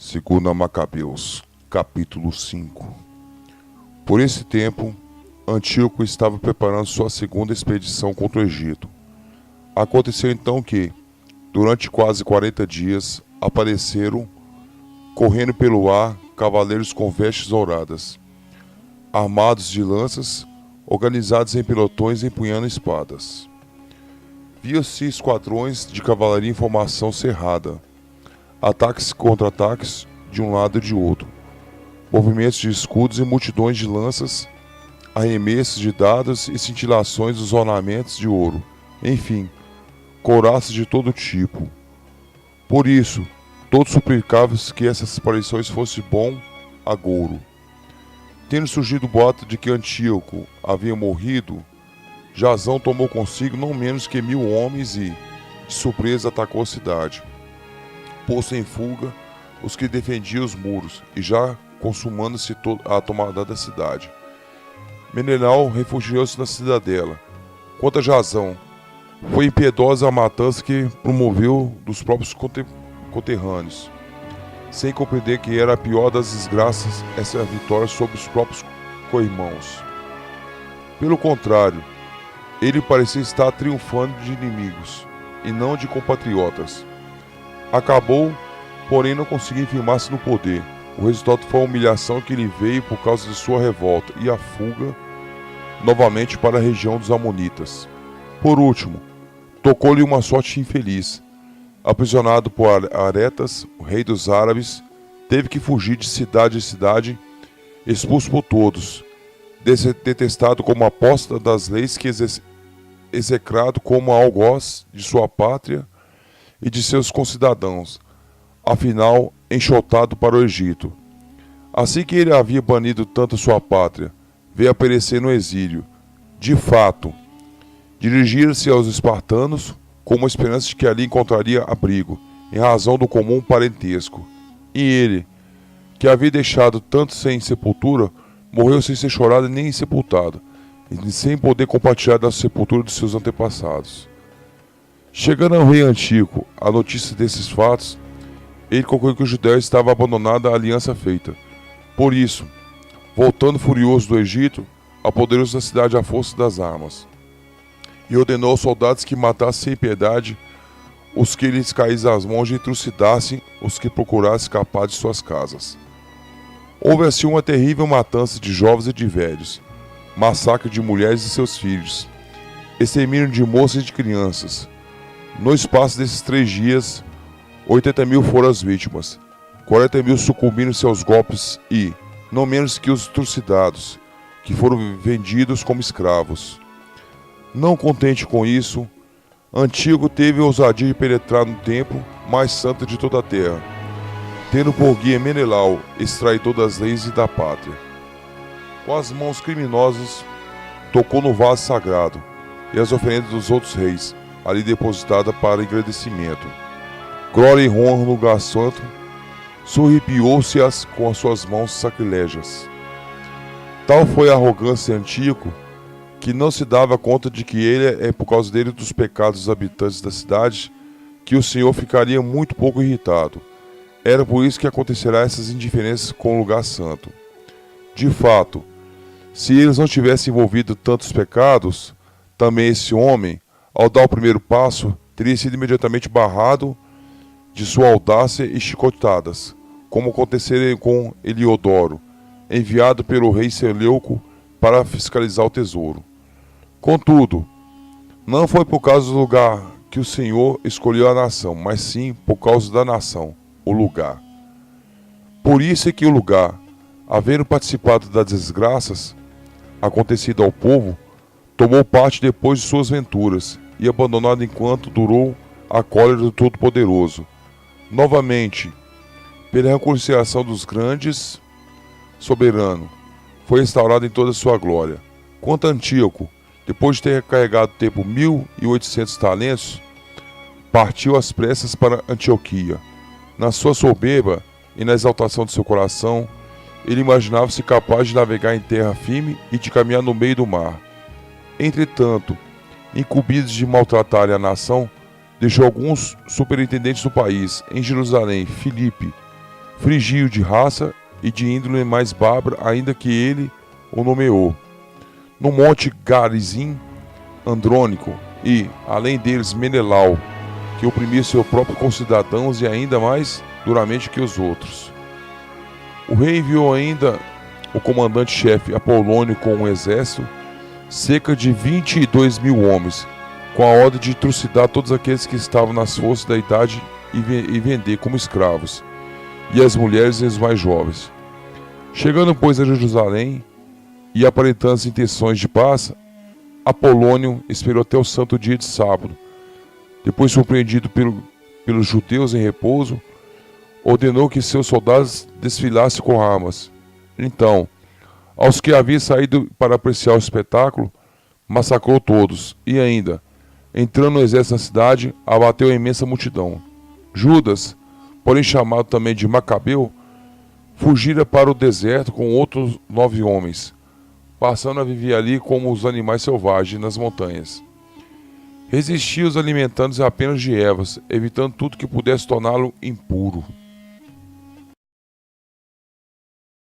Segundo Macabeus, capítulo 5. Por esse tempo, Antíoco estava preparando sua segunda expedição contra o Egito. Aconteceu então que, durante quase 40 dias, apareceram, correndo pelo ar, cavaleiros com vestes douradas, armados de lanças, organizados em pelotões empunhando espadas. Via-se esquadrões de cavalaria em formação cerrada, ataques e contra-ataques de um lado e de outro, movimentos de escudos e multidões de lanças, arremessos de dados e cintilações dos ornamentos de ouro, enfim, couraças de todo tipo. Por isso, todos suplicavam que essas aparições fossem bom agouro. Tendo surgido o boato de que Antíoco havia morrido, Jasão tomou consigo não menos que 1000 homens e, de surpresa, atacou a cidade. Posto em fuga os que defendiam os muros, e já consumando-se a tomada da cidade. Menelau refugiou-se na cidadela. Quanto a Jasão, foi impiedosa a matança que promoveu dos próprios conterrâneos, sem compreender que era a pior das desgraças essa vitória sobre os próprios co-irmãos. Pelo contrário, ele parecia estar triunfando de inimigos, e não de compatriotas. Acabou, porém não conseguiu firmar-se no poder. O resultado foi a humilhação que lhe veio por causa de sua revolta e a fuga novamente para a região dos Amonitas. Por último, tocou-lhe uma sorte infeliz. Aprisionado por Aretas, o rei dos árabes, teve que fugir de cidade em cidade, expulso por todos, detestado como apóstata das leis, que execrado como algoz de sua pátria e de seus concidadãos, afinal enxotado para o Egito. Assim que ele havia banido tanto sua pátria, veio a perecer no exílio. De fato, dirigira-se aos espartanos com uma esperança de que ali encontraria abrigo, em razão do comum parentesco. E ele, que havia deixado tanto sem sepultura, morreu sem ser chorado nem sepultado, e sem poder compartilhar da sepultura de seus antepassados. Chegando ao rei Antíoco a notícia desses fatos, ele concluiu que o Judeu estava abandonada a aliança feita. Por isso, voltando furioso do Egito, apoderou-se da cidade à força das armas, e ordenou aos soldados que matassem sem piedade os que lhes caíssem às mãos e trucidassem os que procurassem escapar de suas casas. Houve assim uma terrível matança de jovens e de velhos, massacre de mulheres e seus filhos, extermínio de moças e de crianças. No espaço desses 3 dias, 80.000 foram as vítimas, 40.000 sucumbiram-se aos golpes e, não menos que os trucidados, que foram vendidos como escravos. Não contente com isso, Antíoco teve a ousadia de penetrar no templo mais santo de toda a terra, tendo por guia Menelau, extraidor das leis e da pátria. Com as mãos criminosas, tocou no vaso sagrado e as oferendas dos outros reis, ali depositada para agradecimento. Glória e honra no lugar santo, sorripiou-se com as suas mãos sacrilégias. Tal foi a arrogância de Antíoco, que não se dava conta de que ele é por causa dele dos pecados dos habitantes da cidade, que o Senhor ficaria muito pouco irritado. Era por isso que acontecerá essas indiferenças com o lugar santo. De fato, se eles não tivessem envolvido tantos pecados, também esse homem, ao dar o primeiro passo, teria sido imediatamente barrado de sua audácia e chicotadas, como acontecera com Eliodoro, enviado pelo rei Seleuco para fiscalizar o tesouro. Contudo, não foi por causa do lugar que o Senhor escolheu a nação, mas sim por causa da nação, o lugar. Por isso é que o lugar, havendo participado das desgraças acontecidas ao povo, tomou parte depois de suas venturas, e abandonado enquanto durou a cólera do Todo-Poderoso. Novamente, pela reconciliação dos grandes, soberano, foi restaurado em toda a sua glória. Quanto a Antíoco, depois de ter carregado tempo 1.800 talentos, partiu às pressas para Antioquia. Na sua soberba e na exaltação de seu coração, ele imaginava-se capaz de navegar em terra firme e de caminhar no meio do mar. Entretanto, incumbidos de maltratarem a nação, deixou alguns superintendentes do país, em Jerusalém, Filipe, frigio de raça e de índole mais bárbara, ainda que ele o nomeou. No monte Garizim, Andrônico e, além deles, Menelau, que oprimia seus próprios concidadãos e ainda mais duramente que os outros. O rei enviou ainda o comandante-chefe Apolônio com um exército, cerca de 22.000 homens, com a ordem de trucidar todos aqueles que estavam nas forças da idade e vender como escravos, e as mulheres e os mais jovens. Chegando, pois, a Jerusalém, e aparentando as intenções de paz, Apolônio esperou até o santo dia de sábado. Depois, surpreendido pelos judeus em repouso, ordenou que seus soldados desfilassem com armas. Então, aos que haviam saído para apreciar o espetáculo, massacrou todos, e ainda, entrando no exército na cidade, abateu a imensa multidão. Judas, porém chamado também de Macabeu, fugira para o deserto com outros 9 homens, passando a viver ali como os animais selvagens nas montanhas. Resistia-os alimentando-se apenas de ervas, evitando tudo que pudesse torná-lo impuro.